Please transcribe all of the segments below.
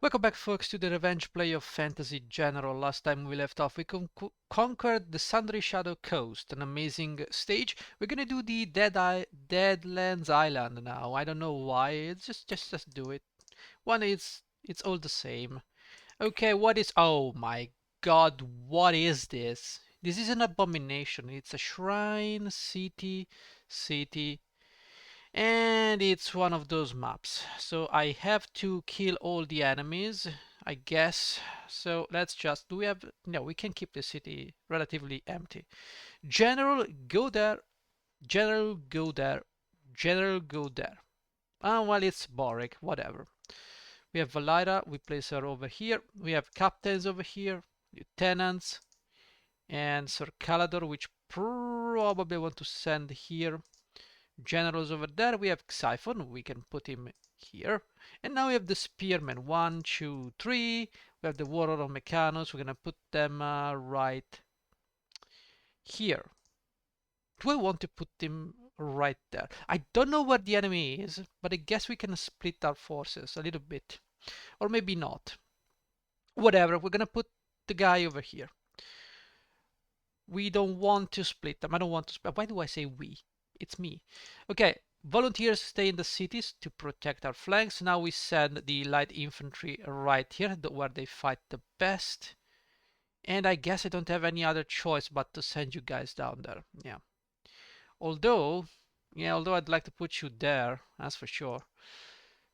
Welcome back, folks, to the revenge play of Fantasy General. Last time we left off, we conquered the Sundry Shadow Coast, an amazing stage. We're gonna do the Deadlands Island now. I don't know why. It's just do it. One is it's all the same. Okay, what is? Oh my God, what is this? This is an abomination. It's a shrine, city, and it's one of those maps. So I have to kill all the enemies, I guess. So let's just, do we have, no, we can keep the city relatively empty. General, go there. General, go there. General, go there. Ah, well, it's Boric, whatever. We have Valira, we place her over here. We have captains over here, lieutenants, and Sir Calador, which probably want to send here. Generals over there. We have Siphon. We can put him here. And now we have the Spearmen. 1, 2, 3. We have the Warlord of Mechanos. We're going to put them right here. Do I want to put him right there? I don't know where the enemy is, but I guess we can split our forces a little bit. Or maybe not. Whatever. We're going to put the guy over here. We don't want to split them. I don't want to split. Why do I say we? It's me. Okay, volunteers stay in the cities to protect our flanks. Now we send the light infantry right here where they fight the best. And I guess I don't have any other choice but to send you guys down there. Yeah. Although I'd like to put you there, that's for sure.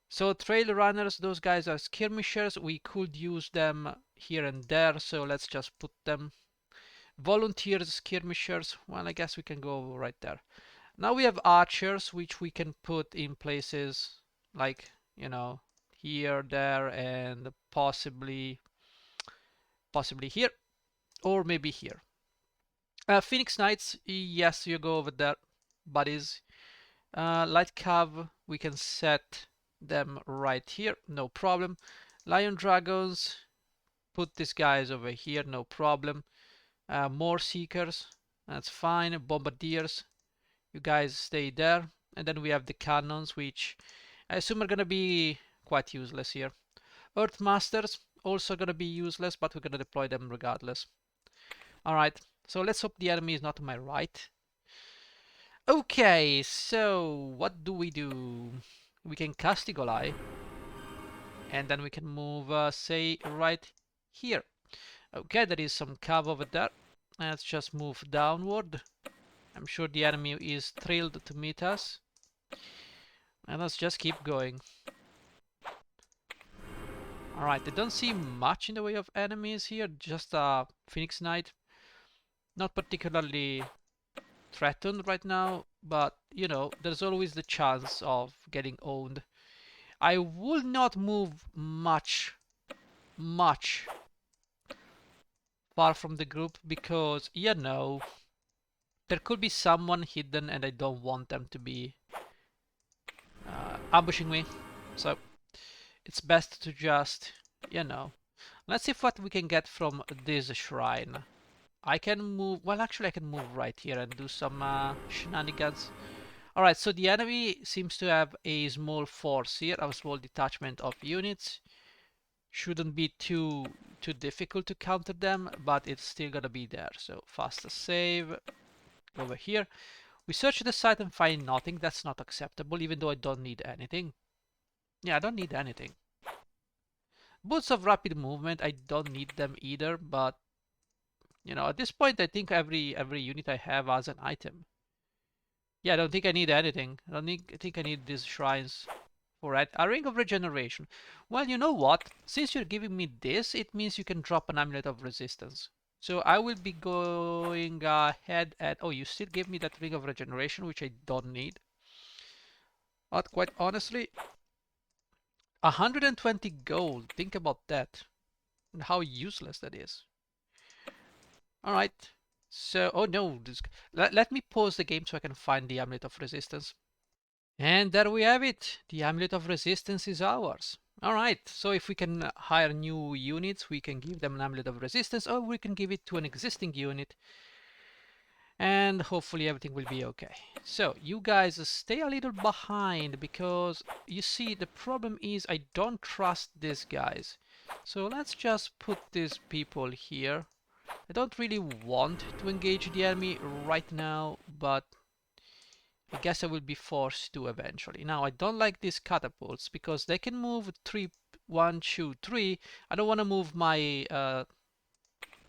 So trail runners, those guys are skirmishers. We could use them here and there, so let's just put them. Volunteers, skirmishers, well, I guess we can go right there. Now we have archers, which we can put in places like, here, there, and possibly here, or maybe here. Phoenix Knights, yes, you go over there, buddies. Light Cav, we can set them right here, no problem. Lion Dragons, put these guys over here, no problem. More Seekers, that's fine. Bombardiers, you guys stay there. And then we have the cannons, which I assume are going to be quite useless here. Earthmasters, also going to be useless, but we're going to deploy them regardless. Alright, so let's hope the enemy is not to my right. Okay, so what do? We can cast Eagle Eye. And then we can move, say, right here. Okay, there is some cav over there. Let's just move downward. I'm sure the enemy is thrilled to meet us. And let's just keep going. Alright, I don't see much in the way of enemies here. Just a Phoenix Knight. Not particularly threatened right now, but, there's always the chance of getting owned. I will not move much far from the group because, there could be someone hidden and I don't want them to be ambushing me. So it's best to just, let's see what we can get from this shrine. I can move, well, actually I can move right here and do some shenanigans. Alright, so the enemy seems to have a small force here, a small detachment of units. Shouldn't be too difficult to counter them, but it's still gonna be there. So faster save over here. We search the site and find nothing. That's not acceptable, even though I don't need anything. Yeah, I don't need anything. Boots of rapid movement, I don't need them either, but at this point I think every unit I have has an item. Yeah, I don't think I need anything. I think I need these shrines for it. A ring of regeneration. Well, you know what? Since you're giving me this, it means you can drop an amulet of resistance. So I will be going ahead and... Oh, you still give me that ring of regeneration, which I don't need. But quite honestly, 120 gold. Think about that. And how useless that is. Alright. So, oh no. Let me pause the game so I can find the amulet of resistance. And there we have it. The amulet of resistance is ours. Alright, so if we can hire new units, we can give them an amulet of resistance, or we can give it to an existing unit. And hopefully everything will be okay. So you guys stay a little behind because you see the problem is I don't trust these guys. So let's just put these people here. I don't really want to engage the enemy right now, but I guess I will be forced to eventually. Now I don't like these catapults because they can move 3, 1, 2, 3. I don't want to move my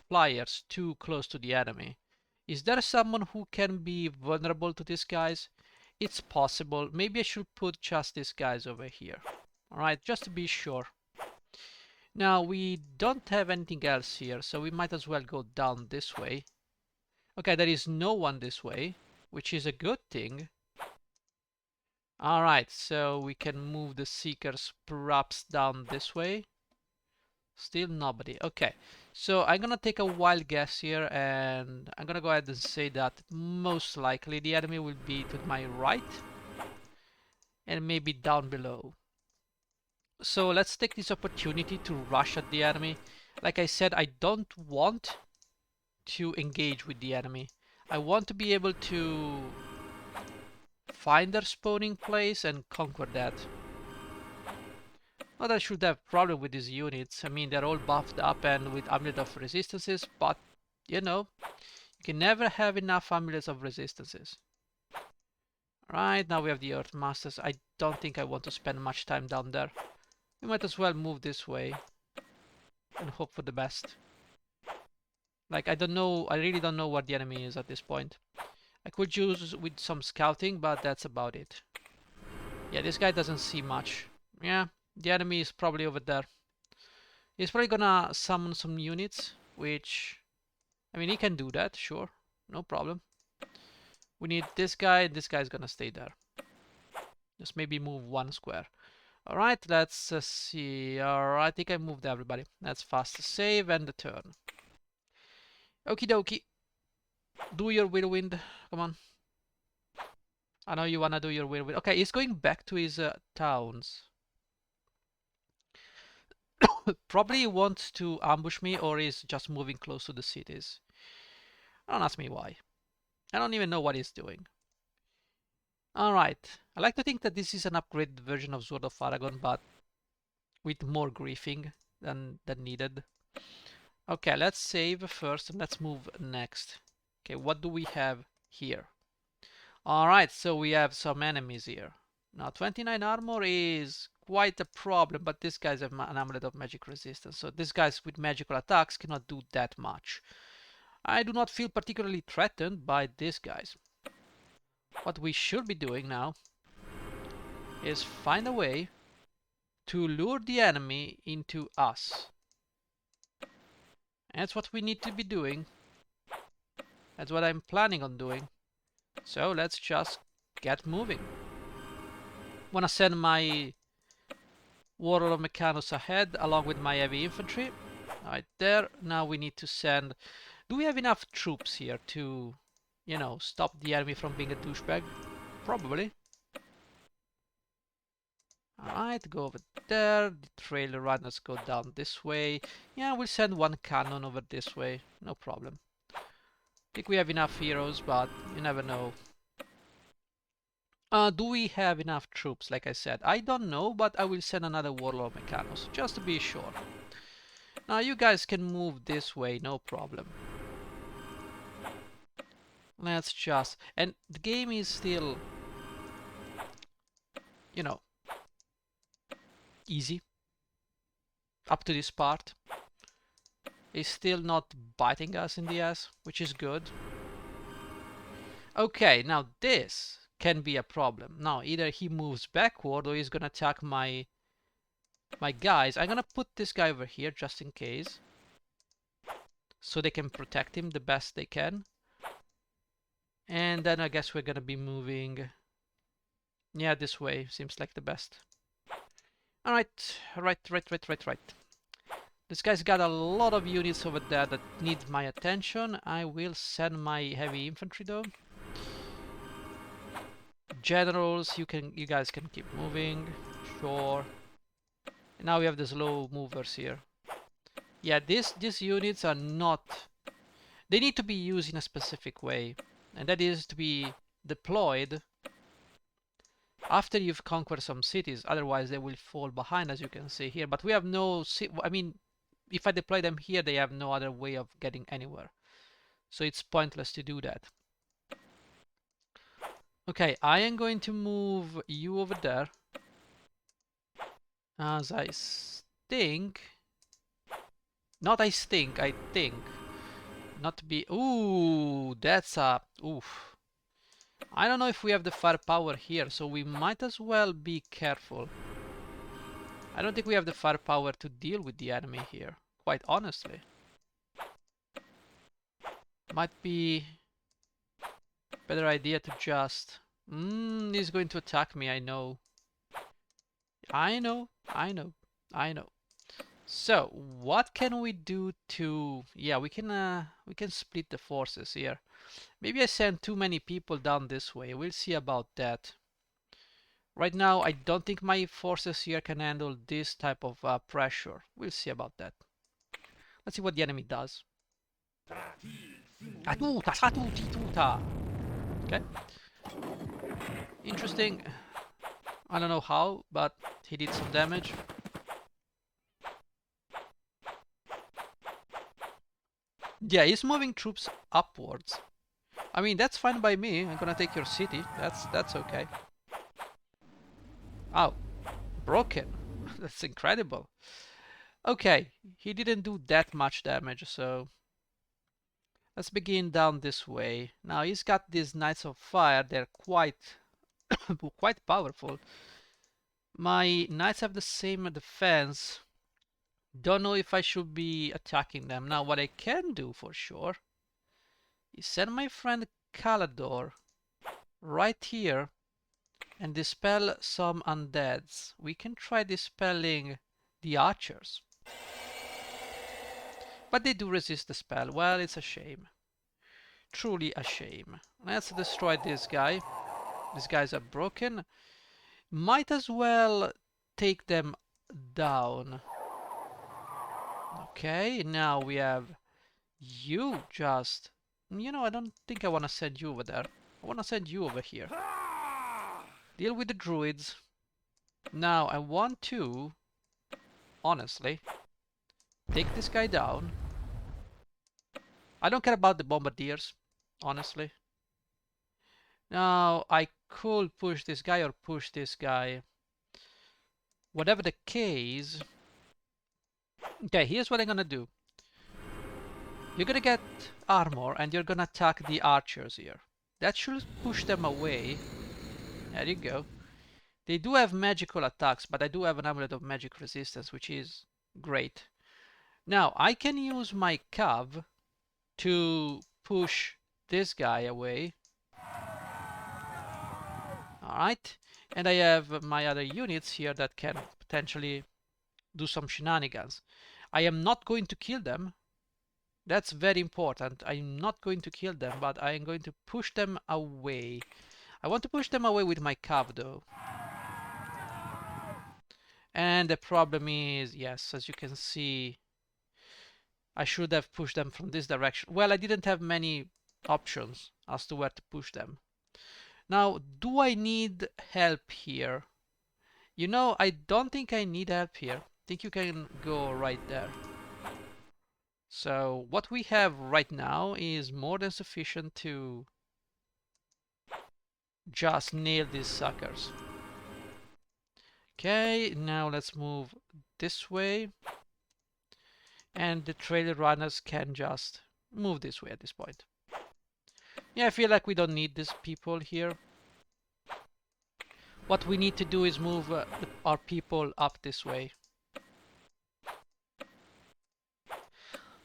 flyers too close to the enemy. Is there someone who can be vulnerable to these guys? It's possible. Maybe I should put just these guys over here. Alright, just to be sure. Now, we don't have anything else here, so we might as well go down this way. Okay, there is no one this way, which is a good thing. Alright, so we can move the Seekers perhaps down this way. Still nobody. Okay, so I'm gonna take a wild guess here, and I'm gonna go ahead and say that most likely the enemy will be to my right and maybe down below. So let's take this opportunity to rush at the enemy. Like I said, I don't want to engage with the enemy. I want to be able to find their spawning place and conquer that. Not that I should have problem with these units. I mean, they're all buffed up and with Amulet of Resistances, but, you know, you can never have enough Amulets of Resistances. Right, now we have the Earth Masters. I don't think I want to spend much time down there. We might as well move this way and hope for the best. Like, I don't know, I really don't know where the enemy is at this point. I could use with some scouting, but that's about it. Yeah, this guy doesn't see much. Yeah, the enemy is probably over there. He's probably gonna summon some units, which, I mean, he can do that, sure. No problem. We need this guy, and this guy's gonna stay there. Just maybe move one square. Alright, let's see. Alright, I think I moved everybody. Let's fast save and the turn. Okie dokie. Do your whirlwind. Come on. I know you wanna do your whirlwind. Okay, he's going back to his towns. Probably he wants to ambush me or is just moving close to the cities. Don't ask me why. I don't even know what he's doing. Alright. I like to think that this is an upgraded version of Sword of Aragon, but with more griefing than needed. Okay, let's save first and let's move next. Okay, what do we have here? Alright, so we have some enemies here. Now, 29 armor is quite a problem, but these guys have an amulet of magic resistance, so these guys with magical attacks cannot do that much. I do not feel particularly threatened by these guys. What we should be doing now is find a way to lure the enemy into us. And that's what we need to be doing. That's what I'm planning on doing. So let's just get moving. Wanna send my Warlord of Mechanos ahead along with my heavy infantry. Right there. Now we need to send... Do we have enough troops here to, you know, stop the enemy from being a douchebag? Probably. Alright, go over there. The trail runners go down this way. Yeah, we'll send one cannon over this way. No problem. I think we have enough heroes, but you never know. Do we have enough troops, like I said? I don't know, but I will send another Warlord Mechanos, just to be sure. Now you guys can move this way, no problem. Let's just... And the game is still, you know, easy. Up to this part. It's still not biting us in the ass, which is good. Okay, now this can be a problem. Now, either he moves backward or he's gonna attack my guys. I'm gonna put this guy over here just in case, so they can protect him the best they can. And then I guess we're gonna be moving, yeah, this way seems like the best. Alright, right. This guy's got a lot of units over there that need my attention. I will send my heavy infantry though. Generals, you guys can keep moving, sure. And now we have the slow movers here. Yeah, these units are not... They need to be used in a specific way. and that is to be deployed after you've conquered some cities. Otherwise they will fall behind, as you can see here. But we have no, I mean, if I deploy them here, they have no other way of getting anywhere, so it's pointless to do that. Okay, I am going to move you over there, as I think, not I think, not to be, ooh, that's a, oof. I don't know if we have the firepower here, so we might as well be careful. I don't think we have the firepower to deal with the enemy here, quite honestly. Might be a better idea to just... he's going to attack me, I know. I know. So, what can we do to... Yeah, we can split the forces here. Maybe I send too many people down this way. We'll see about that. Right now, I don't think my forces here can handle this type of pressure. We'll see about that. Let's see what the enemy does. Okay. Interesting. I don't know how, but he did some damage. Yeah, he's moving troops upwards. I mean, that's fine by me. I'm gonna take your city. That's okay. Oh, broken. That's incredible. Okay, he didn't do that much damage, so let's begin down this way. Now he's got these Knights of Fire. They're quite quite powerful. My knights have the same defense. Don't know if I should be attacking them. Now what I can do for sure is send my friend Calador right here and dispel some undeads. We can try dispelling the archers. But they do resist the spell. Well, it's a shame. Truly a shame. Let's destroy this guy. These guys are broken. Might as well take them down. Okay, now we have you just... You know, I don't think I want to send you over there. I want to send you over here. Deal with the druids. Now, I want to, honestly, take this guy down. I don't care about the bombardiers, honestly. Now, I could push this guy or push this guy. Whatever the case... Okay, here's what I'm gonna do. You're gonna get armor and you're gonna attack the archers here. That should push them away. There you go. They do have magical attacks, but I do have an amulet of magic resistance, which is great. Now, I can use my cav to push this guy away. Alright, and I have my other units here that can potentially do some shenanigans. I am not going to kill them. That's very important. I'm not going to kill them, but I am going to push them away. I want to push them away with my cav though. And the problem is, yes, as you can see, I should have pushed them from this direction. Well, I didn't have many options as to where to push them. Now, do I need help here? You know, I don't think I need help here. I think you can go right there. So what we have right now is more than sufficient to just nail these suckers. Okay, now let's move this way. And the trail runners can just move this way at this point. Yeah, I feel like we don't need these people here. What we need to do is move our people up this way.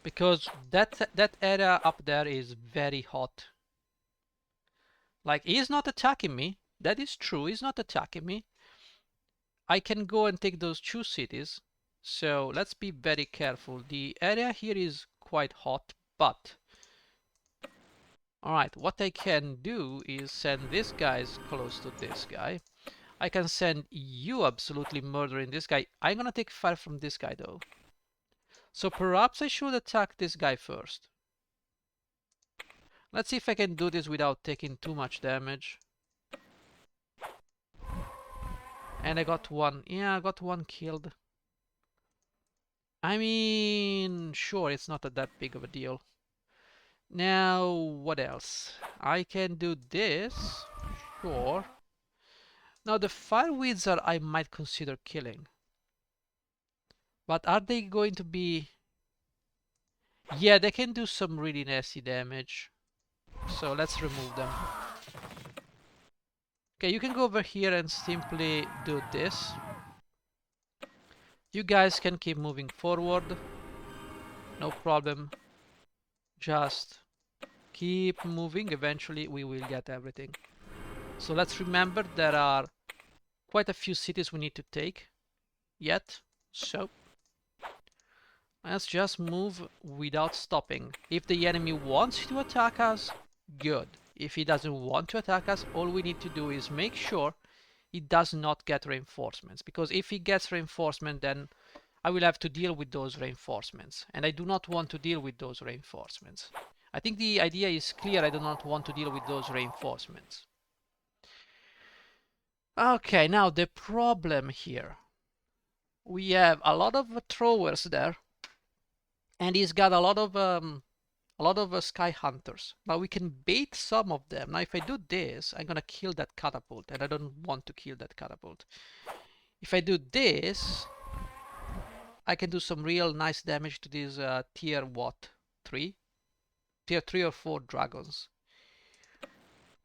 Because that area up there is very hot. Like, he's not attacking me. That is true, he's not attacking me. I can go and take those 2 cities. So let's be very careful. The area here is quite hot, but... Alright, what I can do is send these guys close to this guy. I can send you absolutely murdering this guy. I'm gonna take fire from this guy though. So perhaps I should attack this guy first. Let's see if I can do this without taking too much damage. And I got one. Yeah, I got one killed. I mean, sure, it's not that big of a deal. Now, what else? I can do this. Sure. Now, the fire wizard I might consider killing. But are they going to be... Yeah, they can do some really nasty damage. So let's remove them. Okay, you can go over here and simply do this. You guys can keep moving forward. No problem. Just keep moving. Eventually we will get everything. So let's remember there are quite a few cities we need to take yet. So let's just move without stopping. If the enemy wants to attack us, good. If he doesn't want to attack us, all we need to do is make sure he does not get reinforcements. Because if he gets reinforcement, then I will have to deal with those reinforcements. And I do not want to deal with those reinforcements. I think the idea is clear. I do not want to deal with those reinforcements. Okay, now the problem here. We have a lot of throwers there. And he's got a lot of sky hunters. Now we can bait some of them. Now if I do this, I'm gonna kill that catapult, and I don't want to kill that catapult. If I do this, I can do some real nice damage to these tier what? 3? Tier 3 or 4 dragons.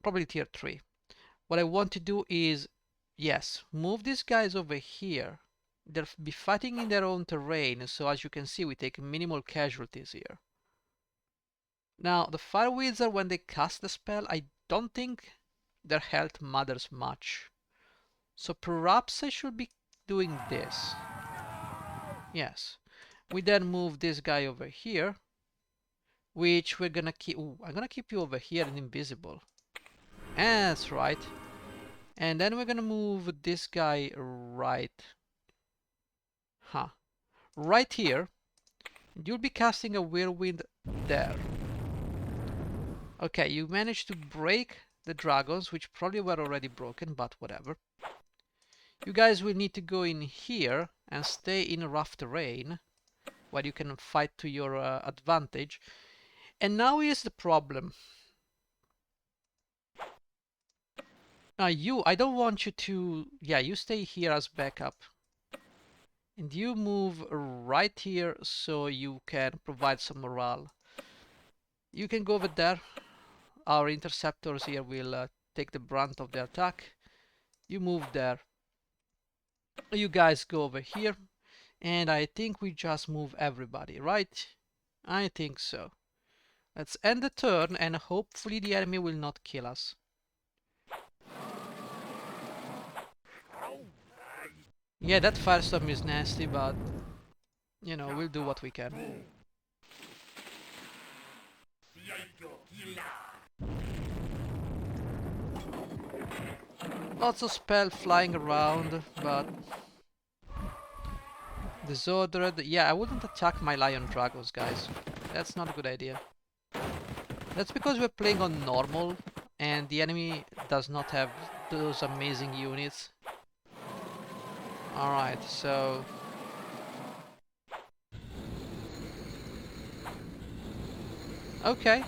Probably tier 3. What I want to do is, yes, move these guys over here. They'll be fighting in their own terrain, so as you can see, we take minimal casualties here. Now, the fire wizard, when they cast the spell, I don't think their health matters much. So perhaps I should be doing this. Yes. We then move this guy over here, which we're gonna keep... Ooh, I'm gonna keep you over here and invisible. That's right. And then we're gonna move this guy right... Right here. You'll be casting a whirlwind there. Okay, you managed to break the dragons, which probably were already broken, but whatever. You guys will need to go in here and stay in rough terrain, where you can fight to your advantage. And now is the problem. Now I don't want you to... Yeah, you stay here as backup. And you move right here so you can provide some morale. You can go over there. Our interceptors here will take the brunt of the attack. You move there. You guys go over here. And I think we just move everybody, right? I think so. Let's end the turn and hopefully the enemy will not kill us. Yeah, that firestorm is nasty, but you know, we'll do what we can. Lots of spell flying around, but disordered. Yeah, I wouldn't attack my lion dragons, guys. That's not a good idea. That's because we're playing on normal and the enemy does not have those amazing units. Alright, so... Okay.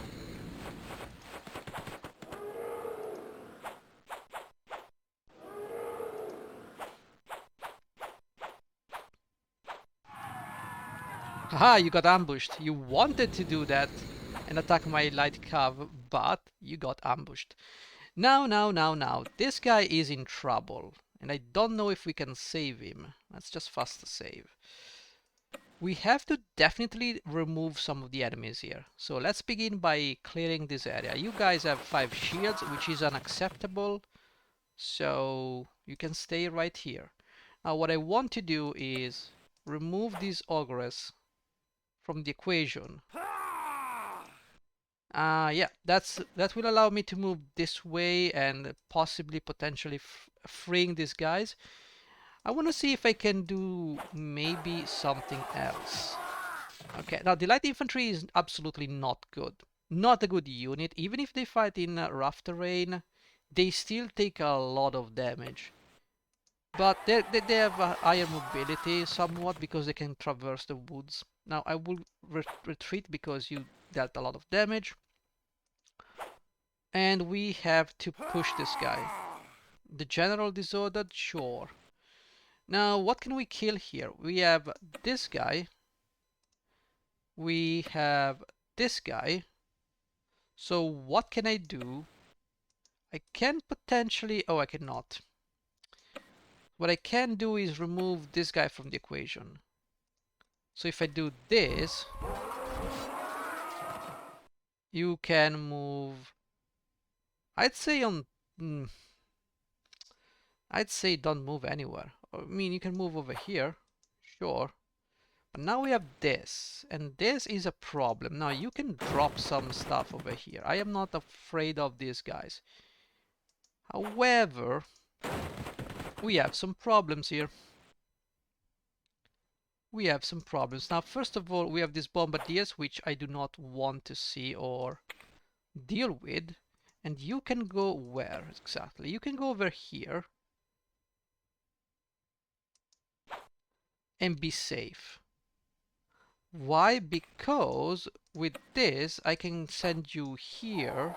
Haha, you got ambushed. You wanted to do that and attack my light cav, but you got ambushed. Now. This guy is in trouble. And I don't know if we can save him. Let's just fast save. We have to definitely remove some of the enemies here. So let's begin by clearing this area. You guys have 5 shields, which is unacceptable. So you can stay right here. Now what I want to do is remove this ogress from the equation. Yeah, that will allow me to move this way and possibly potentially freeing these guys. I want to see if I can do maybe something else. Okay, now the light infantry is absolutely not good. Not a good unit. Even if they fight in rough terrain, they still take a lot of damage. But they have a higher mobility somewhat because they can traverse the woods. Now I will retreat because you dealt a lot of damage. And we have to push this guy. The general disordered? Sure. Now what can we kill here? We have this guy. We have this guy. So what can I do? I can potentially... Oh, I cannot. What I can do is remove this guy from the equation. So if I do this, you can move... I'd say on... I'd say don't move anywhere. I mean, you can move over here. Sure. But now we have this. And this is a problem. Now you can drop some stuff over here. I am not afraid of these guys. However, we have some problems here. We have some problems. Now, first of all, we have these bombardiers, which I do not want to see or deal with. And you can go where exactly? You can go over here and be safe. Why? Because with this, I can send you here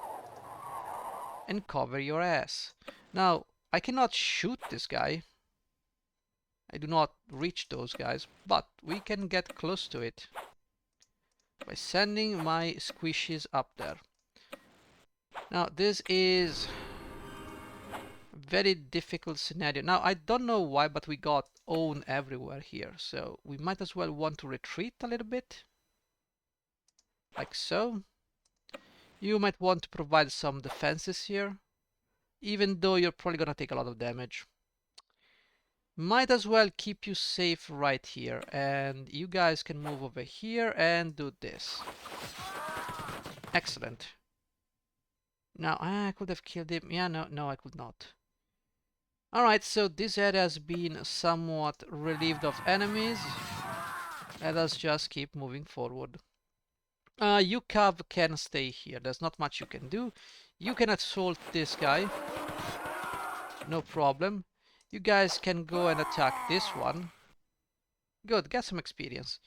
and cover your ass. Now, I cannot shoot this guy. I do not reach those guys, but we can get close to it by sending my squishies up there. Now, this is a very difficult scenario. Now, I don't know why, but we got owned everywhere here, so we might as well want to retreat a little bit. Like so. You might want to provide some defenses here, even though you're probably gonna take a lot of damage. Might as well keep you safe right here, and you guys can move over here and do this. Excellent. Now, I could have killed him. Yeah, no, I could not. Alright, so this area has been somewhat relieved of enemies. Let us just keep moving forward. UCAV can stay here. There's not much you can do. You can assault this guy. No problem. You guys can go and attack this one. Good, get some experience.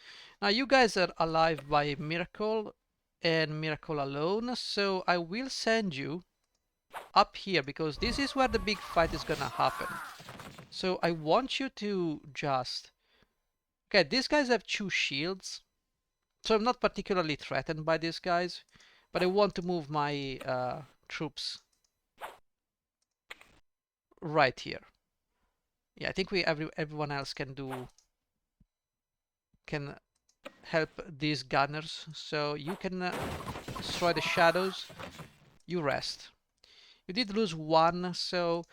Now you guys are alive by miracle and miracle alone, so I will send you up here because this is where the big fight is gonna happen. So I want you to just... Okay, these guys have 2 shields, so I'm not particularly threatened by these guys, but I want to move my troops right here. Yeah, I think everyone else can help these gunners. So you can destroy the shadows. You rest. You did lose 1, so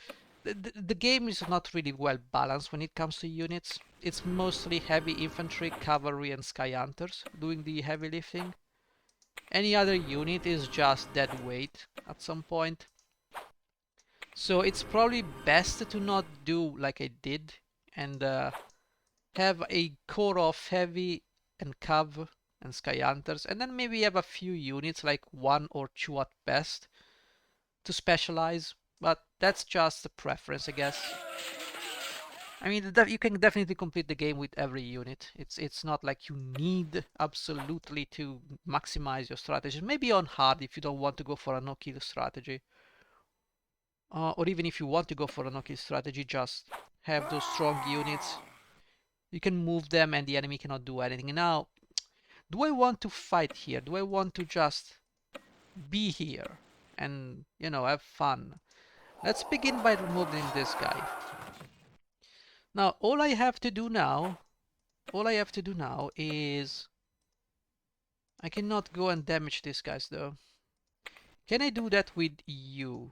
the game is not really well balanced when it comes to units. It's mostly heavy infantry, cavalry, and sky hunters doing the heavy lifting. Any other unit is just dead weight at some point. So it's probably best to not do like I did and have a core of heavy and cav and sky hunters, and then maybe have a few units, like 1 or 2 at best, to specialize. But that's just a preference, I guess. I mean, you can definitely complete the game with every unit. It's not like you need absolutely to maximize your strategy. Maybe on hard if you don't want to go for a no-kill strategy. Or even if you want to go for a no-kill strategy, just have those strong units. You can move them and the enemy cannot do anything. Now, do I want to fight here? Do I want to just be here and, you know, have fun? Let's begin by removing this guy. Now, all I have to do now is... I cannot go and damage these guys though. Can I do that with you?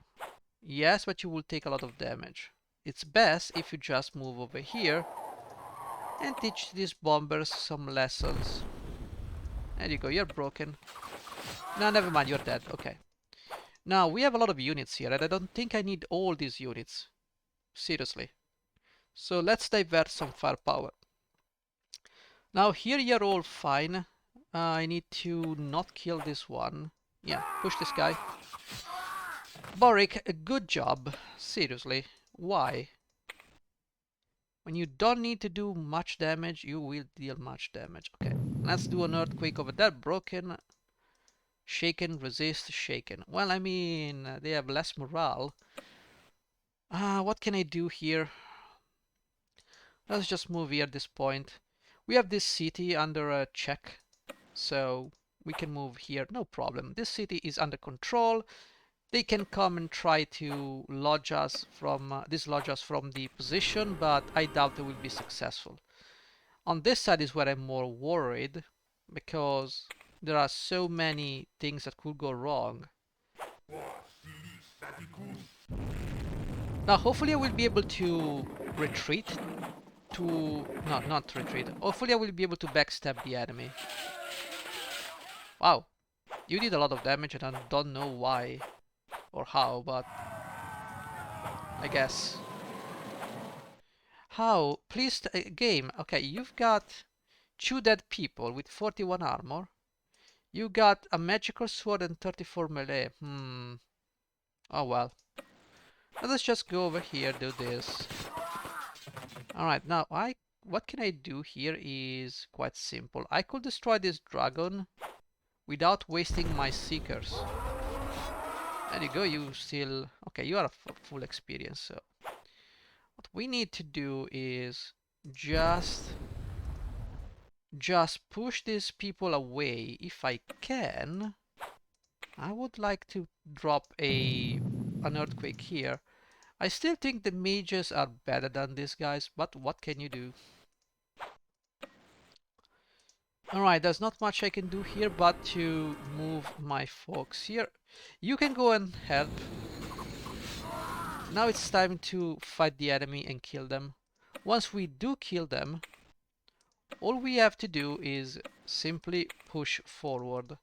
Yes, but you will take a lot of damage. It's best if you just move over here and teach these bombers some lessons. There you go, you're broken. No, never mind, you're dead. Okay. Now, we have a lot of units here, and I don't think I need all these units. Seriously. So let's divert some firepower. Now, here you're all fine. I need to not kill this one. Yeah, push this guy. Boric, a good job. Seriously. Why? When you don't need to do much damage, you will deal much damage. Okay, let's do an earthquake over there. Broken, shaken, resist, shaken. Well, I mean, they have less morale. What can I do here? Let's just move here at this point. We have this city under a check, so we can move here, no problem. This city is under control. They can come and try to dislodge us from the position, but I doubt they will be successful. On this side is where I'm more worried, because there are so many things that could go wrong. Now, hopefully I will be able to retreat to... No, not retreat. Hopefully I will be able to backstab the enemy. Wow, you did a lot of damage and I don't know why or how, but I guess. How? Please, game. Okay, you've got 2 dead people with 41 armor. You got a magical sword and 34 melee. Oh well. Let's just go over here, do this. Alright, now what can I do here is quite simple. I could destroy this dragon without wasting my seekers. There you go, you still... Okay, you are a full experience, so... What we need to do is just push these people away. If I can, I would like to drop an earthquake here. I still think the mages are better than these guys, but what can you do? Alright, there's not much I can do here but to move my folks here. You can go and help. Now it's time to fight the enemy and kill them. Once we do kill them, all we have to do is simply push forward.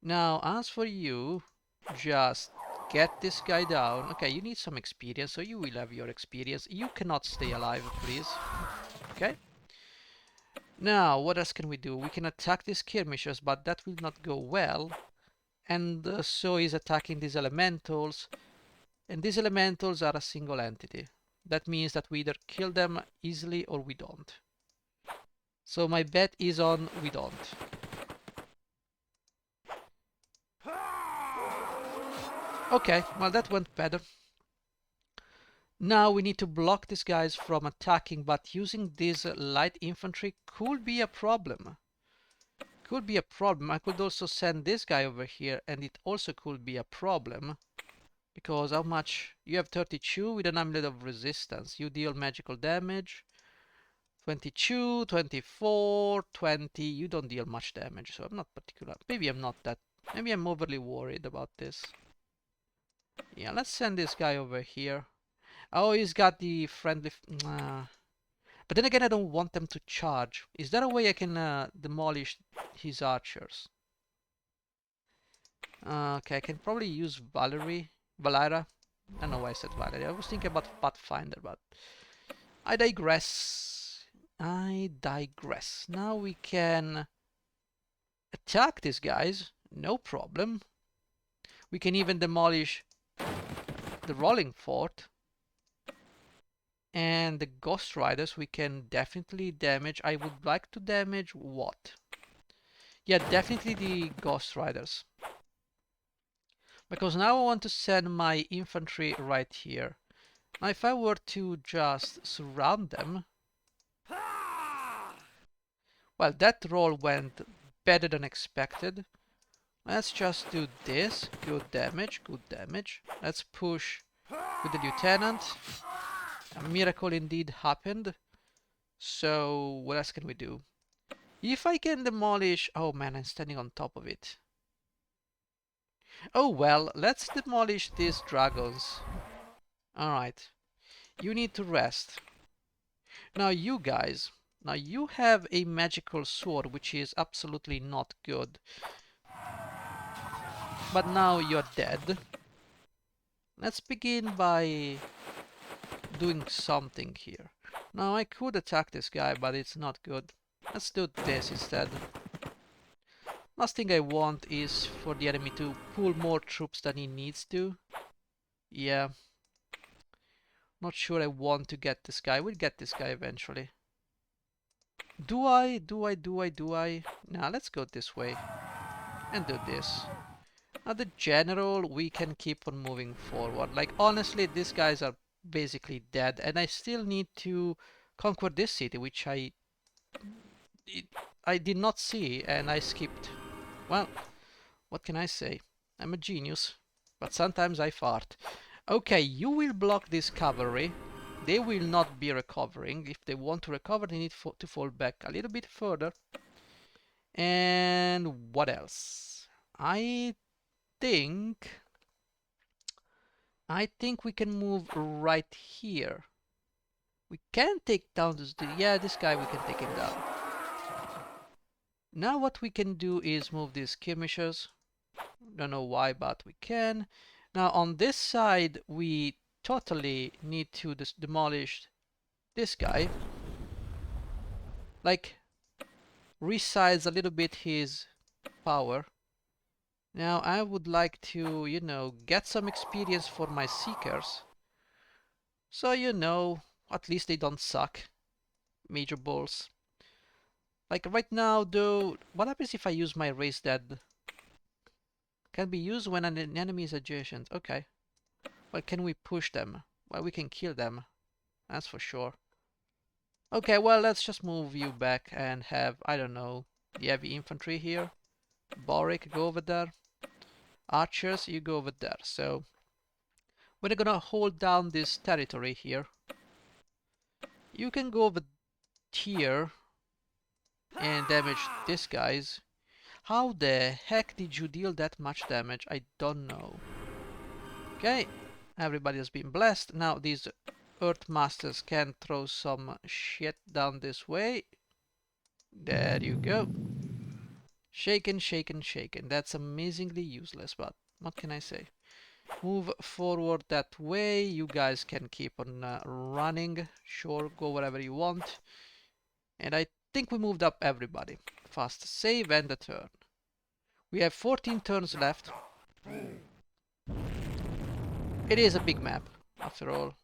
Now, as for you, just get this guy down. Okay, you need some experience, so you will have your experience. You cannot stay alive, please. Okay. Now, what else can we do? We can attack these skirmishers, but that will not go well. And so is attacking these elementals. And these elementals are a single entity. That means that we either kill them easily or we don't. So my bet is on we don't. Okay, well that went better. Now we need to block these guys from attacking, but using this light infantry could be a problem. Could be a problem. I could also send this guy over here, and it also could be a problem. Because how much? You have 32 with an amulet of resistance. You deal magical damage. 22, 24, 20. You don't deal much damage, so I'm not particular. Maybe I'm not that... Maybe I'm overly worried about this. Yeah, let's send this guy over here. Oh, he's got the friendly... But then again, I don't want them to charge. Is there a way I can demolish his archers? Okay, I can probably use Valyra. I don't know why I said Valyra. I was thinking about Pathfinder, but... I digress. Now we can attack these guys. No problem. We can even demolish the rolling fort. And the Ghost Riders we can definitely damage. I would like to damage what? Yeah, definitely the Ghost Riders. Because now I want to send my infantry right here. Now if I were to just surround them... Well, that roll went better than expected. Let's just do this. Good damage, good damage. Let's push with the lieutenant. A miracle indeed happened. So, what else can we do? If I can demolish... Oh man, I'm standing on top of it. Oh well, let's demolish these dragons. Alright. You need to rest. Now you guys. Now you have a magical sword, which is absolutely not good. But now you're dead. Let's begin by doing something here. Now I could attack this guy, but it's not good. Let's do this instead. Last thing I want is for the enemy to pull more troops than he needs to. Yeah. Not sure I want to get this guy. We'll get this guy eventually. Do I? Nah, let's go this way. And do this. Now the general, we can keep on moving forward. Like, honestly, these guys are basically dead. And I still need to conquer this city, which I did not see and I skipped. Well, what can I say? I'm a genius. But sometimes I fart. Okay, you will block this cavalry. They will not be recovering. If they want to recover, they need to fall back a little bit further. And what else? I think we can move right here. We can take down this. Yeah, this guy, we can take him down. Now what we can do is move these skirmishers. Don't know why, but we can. Now on this side, we totally need to demolish this guy. Like, resize a little bit his power. Now I would like to, you know, get some experience for my seekers. So, you know, at least they don't suck. Major balls. Like right now though, what happens if I use my raise dead? Can be used when an enemy is adjacent. Okay. Well, can we push them? Well, we can kill them. That's for sure. Okay, well, let's just move you back and have, I don't know, the heavy infantry here. Boric, go over there. Archers, you go over there. So, we're gonna hold down this territory here. You can go over here and damage these guys. How the heck did you deal that much damage? I don't know. Okay, everybody has been blessed. Now these Earth Masters can throw some shit down this way. There you go. Shaken, shaken, shaken. That's amazingly useless, but what can I say? Move forward that way. You guys can keep on running. Sure, go wherever you want. And I think we moved up everybody. Fast save and a turn. We have 14 turns left. It is a big map, after all.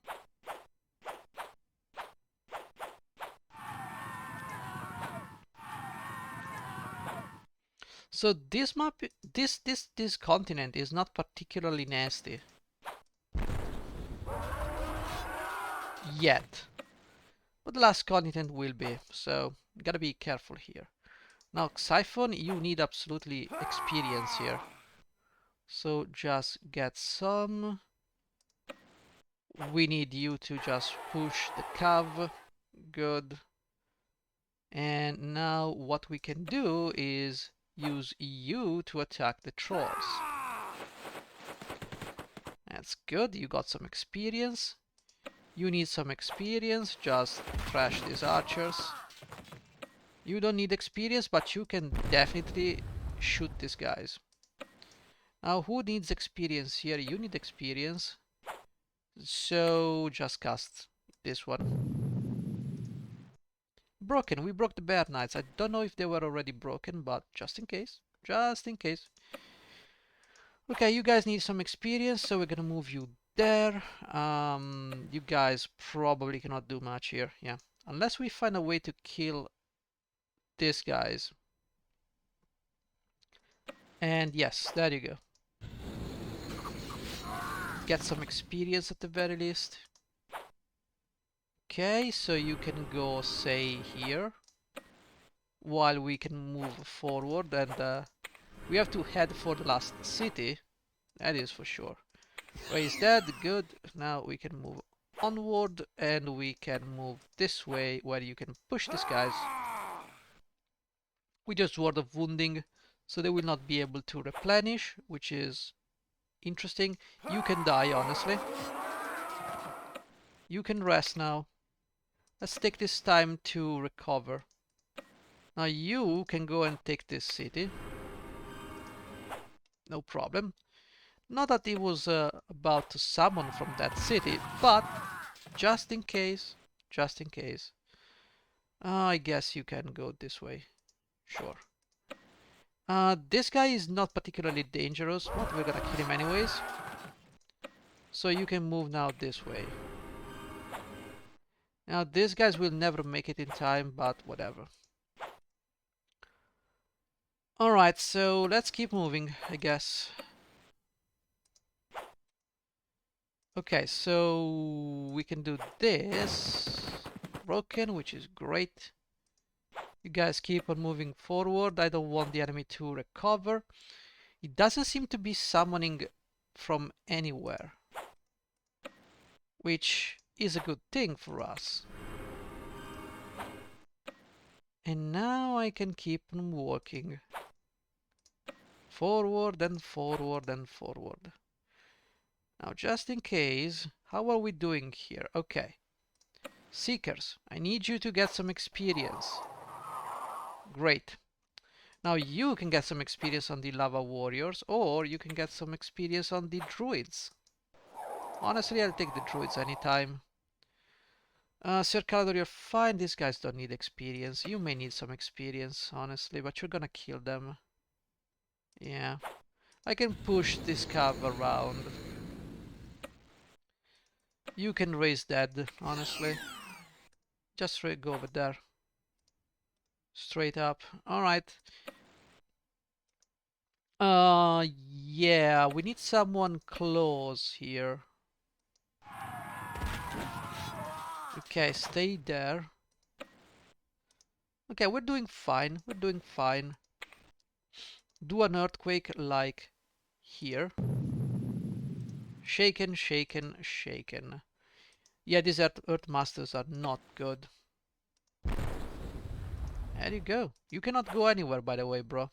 So this map, this continent is not particularly nasty. Yet. But the last continent will be, so gotta be careful here. Now, Siphon, you need absolutely experience here. So just get some. We need you to just push the cav. Good. And now what we can do is use you to attack the trolls. That's good, you got some experience. You need some experience, just trash these archers. You don't need experience, but you can definitely shoot these guys. Now, who needs experience here? You need experience. So, just cast this one. Broken. We broke the Bear Knights. I don't know if they were already broken, but just in case. Just in case. Okay, you guys need some experience, so we're gonna move you there. You guys probably cannot do much here. Yeah. Unless we find a way to kill these guys. And yes, there you go. Get some experience at the very least. Okay, so you can go, say, here. While we can move forward, and we have to head for the last city. That is for sure. Where is that? Good. Now we can move onward, and we can move this way, where you can push these guys with your Sword of Wounding, so they will not be able to replenish, which is interesting. You can die, honestly. You can rest now. Let's take this time to recover. Now you can go and take this city. No problem. Not that he was about to summon from that city, but just in case, just in case. I guess you can go this way. Sure. This guy is not particularly dangerous, but we're gonna kill him anyways. So you can move now this way. Now these guys will never make it in time, but whatever. Alright, so let's keep moving, I guess. Okay, so we can do this. Broken, which is great. You guys keep on moving forward. I don't want the enemy to recover. It doesn't seem to be summoning from anywhere, which is a good thing for us. And now I can keep on walking. Forward and forward and forward. Now, just in case, how are we doing here? Okay. Seekers, I need you to get some experience. Great. Now you can get some experience on the lava warriors, or you can get some experience on the druids. Honestly, I'll take the druids anytime. Sir Calador, you're fine. These guys don't need experience. You may need some experience, honestly, but you're gonna kill them. Yeah. I can push this cav around. You can raise dead, honestly. Just go over there. Straight up. Alright. Yeah, we need someone close here. Okay, stay there. Okay, we're doing fine. We're doing fine. Do an earthquake like here. Shaken, shaken, shaken. Yeah, these earth masters are not good. There you go. You cannot go anywhere, by the way, bro.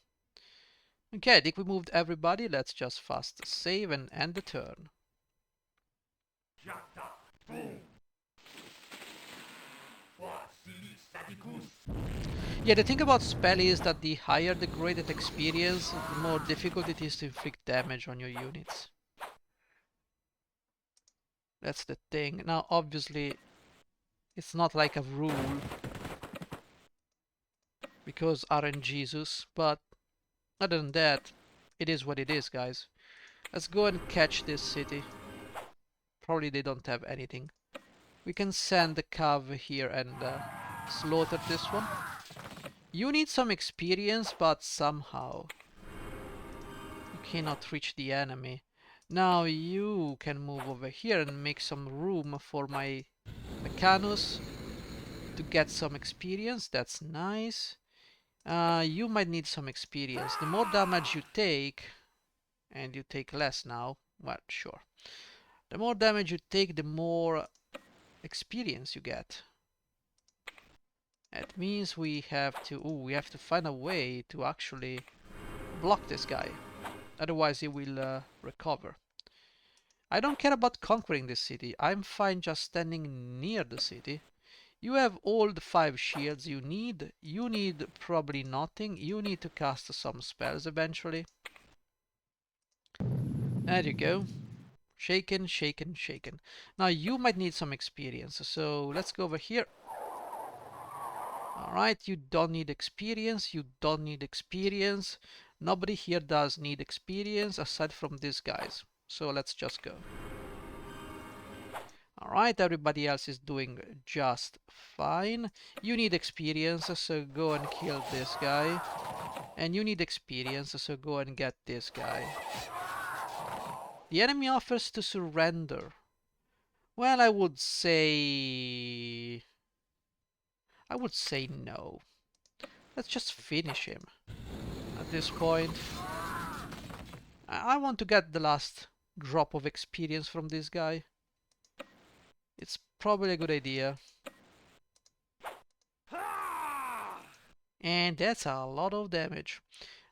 Okay, I think we moved everybody. Let's just fast save and end the turn. Yeah, the thing about spell is that the higher the graded experience, the more difficult it is to inflict damage on your units. That's the thing. Now, obviously, it's not like a rule because RNGesus, but other than that, it is what it is, guys. Let's go and catch this city. Probably they don't have anything. We can send the cav here and slaughter this one. You need some experience, but somehow you cannot reach the enemy. Now you can move over here and make some room for my Mechanus to get some experience. That's nice. You might need some experience. The more damage you take, and you take less now, well, sure. The more damage you take, the more experience you get. That means we have to find a way to actually block this guy. Otherwise he will recover. I don't care about conquering this city. I'm fine just standing near the city. You have all the 5 shields you need. You need probably nothing. You need to cast some spells eventually. There you go. Shaken, shaken, shaken. Now you might need some experience. So let's go over here. Alright, you don't need experience. You don't need experience. Nobody here does need experience aside from these guys. So let's just go. Alright, everybody else is doing just fine. You need experience, so go and kill this guy. And you need experience, so go and get this guy. The enemy offers to surrender. Well, I would say no. Let's just finish him at this point. I want to get the last drop of experience from this guy. It's probably a good idea. And that's a lot of damage.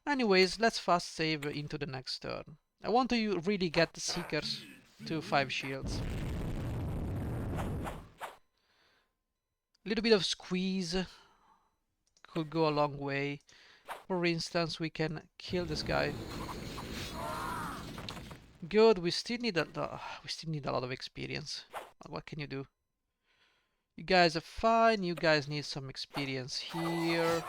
Anyways, let's fast save into the next turn. I want to really get the Seekers to 5 shields. A little bit of squeeze could go a long way. For instance, we can kill this guy. Good, we still need a lot of experience. What can you do? You guys are fine. You guys need some experience here.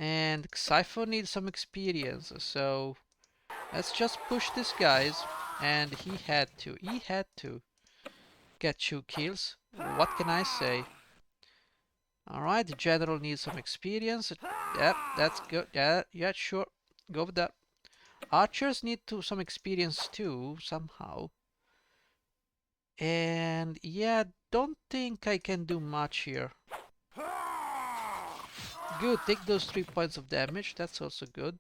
And Xypho needs some experience, so let's just push these guys. And he had to get 2 kills. What can I say? Alright, the general needs some experience. Yep, that's good. Yeah, sure. Go with that. Archers need some experience too, somehow. And yeah, don't think I can do much here. Good, take those 3 points of damage. That's also good.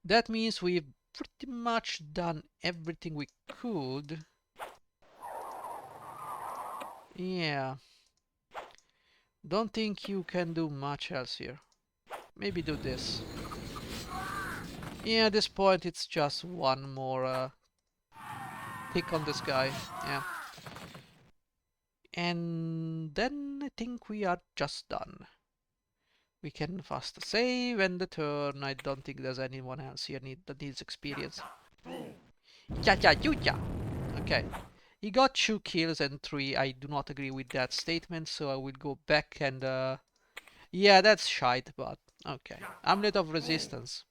That means we've pretty much done everything we could. Yeah. Don't think you can do much else here. Maybe do this. Yeah, at this point it's just one more tick on this guy. Yeah. And then I think we are just done. We can fast save and the turn. I don't think there's anyone else here that needs experience. Yeah. Okay. He got 2 kills and 3. I do not agree with that statement, so I will go back and yeah, that's shite, but okay. Amulet of Resistance.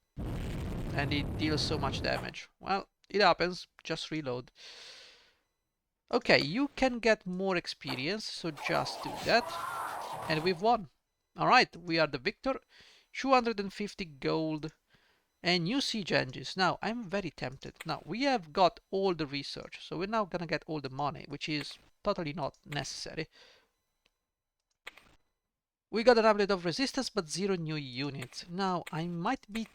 And it deals so much damage. Well, it happens. Just reload. Okay, you can get more experience, so just do that. And we've won. Alright, we are the victor. 250 gold and new siege engines. Now, I'm very tempted. Now, we have got all the research, so we're now gonna get all the money, which is totally not necessary. We got an amulet of resistance, but 0 new units. Now, I might be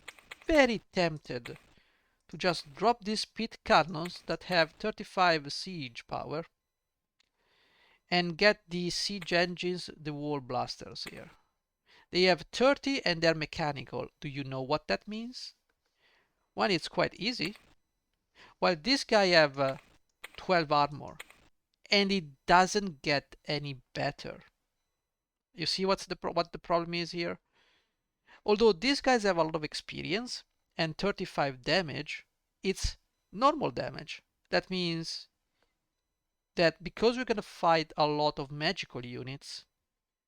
very tempted to just drop these pit cannons that have 35 siege power and get the siege engines, the wall blasters here. They have 30 and they're mechanical. Do you know what that means? Well, it's quite easy. Well, this guy have 12 armor and it doesn't get any better. You see what the problem is here? Although these guys have a lot of experience and 35 damage, it's normal damage. That means that because we're gonna fight a lot of magical units,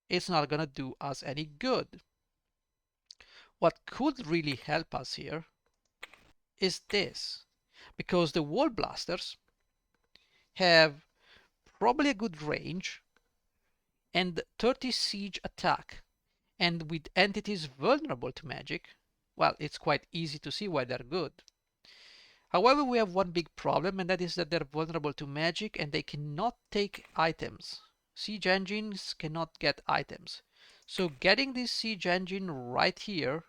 it's not gonna do us any good. What could really help us here is this, because the wall blasters have probably a good range and 30 siege attack, and with entities vulnerable to magic, well, it's quite easy to see why they're good. However, we have one big problem, and that is that they're vulnerable to magic and they cannot take items. Siege engines cannot get items. So getting this siege engine right here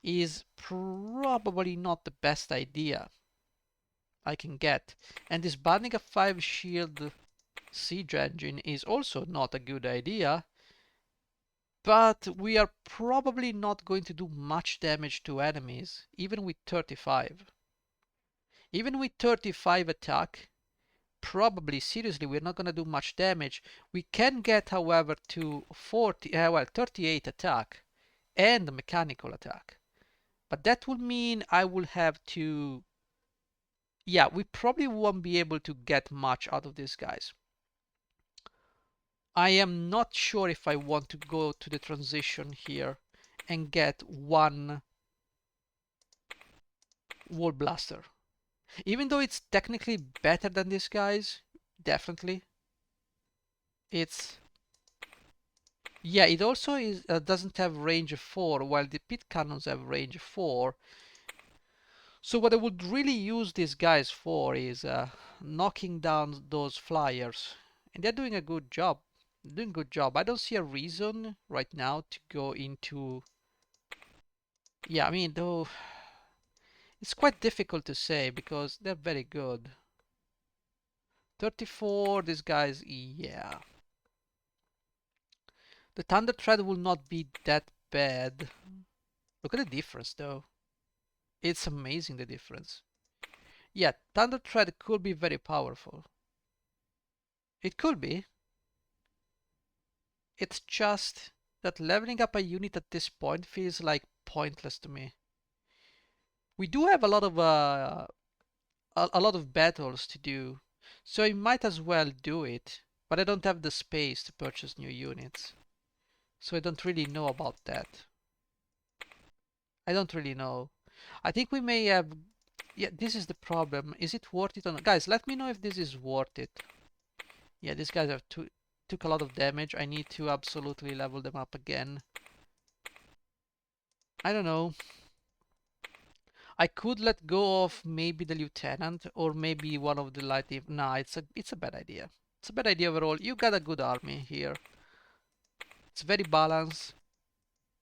is probably not the best idea I can get. And disbanding a 5 shield siege engine is also not a good idea. But we are probably not going to do much damage to enemies, even with 35. Even with 35 attack, probably seriously we're not going to do much damage. We can get, however, to 38 attack and mechanical attack. But that will mean I will have to... Yeah, we probably won't be able to get much out of these guys. I am not sure if I want to go to the transition here and get one wall blaster. Even though it's technically better than these guys, definitely. It's... Yeah, it also doesn't have range 4, while the pit cannons have range 4. So what I would really use these guys for is knocking down those flyers. And they're doing a good job. Doing a good job. I don't see a reason right now to go into... Yeah, I mean, though... It's quite difficult to say because they're very good. 34, these guys, yeah. The Thunder Thread will not be that bad. Look at the difference though. It's amazing, the difference. Yeah, Thunder Thread could be very powerful. It could be. It's just that leveling up a unit at this point feels like pointless to me. We do have a lot of battles to do, so I might as well do it, but I don't have the space to purchase new units. So I don't really know about that. I don't really know. I think we may have... Yeah, this is the problem. Is it worth it or not? Guys, let me know if this is worth it. Yeah, these guys have took a lot of damage. I need to absolutely level them up again. I don't know. I could let go of maybe the lieutenant or maybe one of the light. Nah, it's a bad idea. It's a bad idea overall. You got a good army here. It's very balanced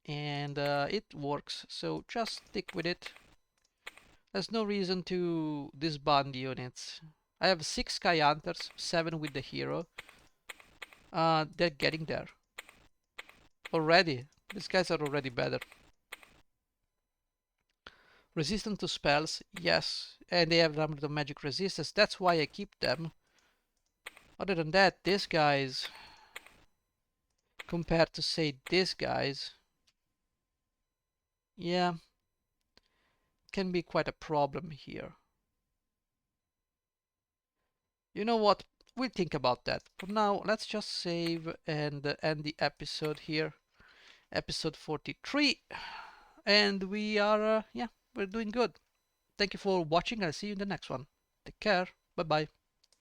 and it works. So just stick with it. There's no reason to disband units. I have 6 Sky Hunters, 7 with the hero. They're getting there. Already. These guys are already better. Resistant to spells, yes. And they have random magic resistance. That's why I keep them. Other than that, these guys, compared to say these guys, yeah, can be quite a problem here. You know what? We'll think about that. For now, let's just save and end the episode here. Episode 43. And we are, yeah, we're doing good. Thank you for watching. I'll see you in the next one. Take care. Bye bye.